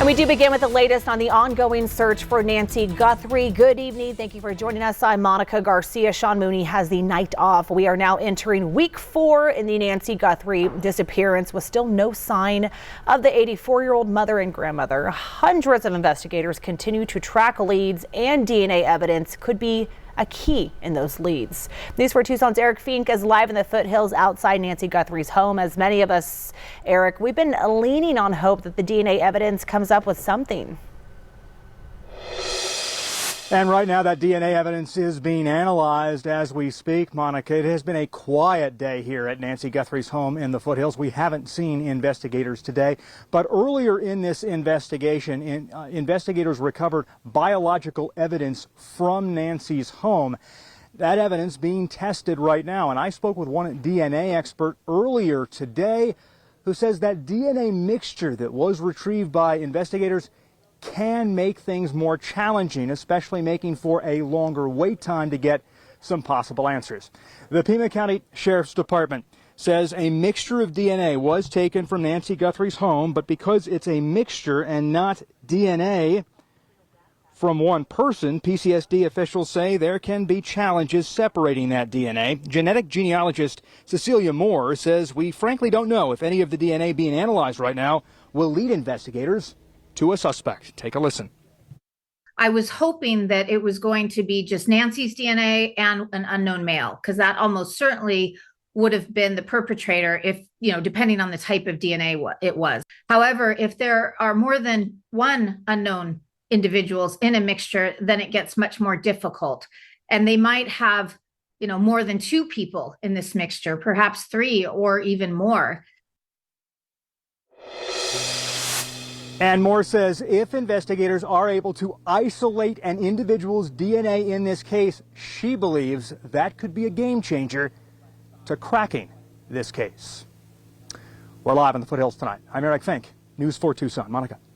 And we do begin with the latest on the ongoing search for Nancy Guthrie. Good evening. Thank you for joining us. I'm Monica Garcia. Sean Mooney has the night off. We are now entering week 4 in the Nancy Guthrie disappearance with still no sign of the 84-year-old mother and grandmother. Hundreds of investigators continue to track leads, and DNA evidence could be a key in those leads. News 4 Tucson's Eric Fink is live in the Foothills outside Nancy Guthrie's home. As many of us, Eric, we've been leaning on hope that the DNA evidence comes up with something. And right now that DNA evidence is being analyzed as we speak, Monica. It has been a quiet day here at Nancy Guthrie's home in the Foothills. We haven't seen investigators today, but earlier in this investigation, investigators recovered biological evidence from Nancy's home. That evidence being tested right now. And I spoke with one DNA expert earlier today who says that DNA mixture that was retrieved by investigators can make things more challenging, especially making for a longer wait time to get some possible answers. The Pima County Sheriff's Department says a mixture of DNA was taken from Nancy Guthrie's home, but because it's a mixture and not DNA from one person, PCSD officials say there can be challenges separating that DNA. Genealogist CeCe Moore says we frankly don't know if any of the DNA being analyzed right now will lead investigators to a suspect. Take a listen. I was hoping that it was going to be just Nancy's DNA and an unknown male, because that almost certainly would have been the perpetrator if, depending on the type of DNA it was. However, if there are more than one unknown individuals in a mixture, then it gets much more difficult. And they might have, more than 2 people in this mixture, perhaps 3 or even more. And Moore says if investigators are able to isolate an individual's DNA in this case, she believes that could be a game changer to cracking this case. We're live in the Foothills tonight. I'm Eric Fink, News 4 Tucson. Monica.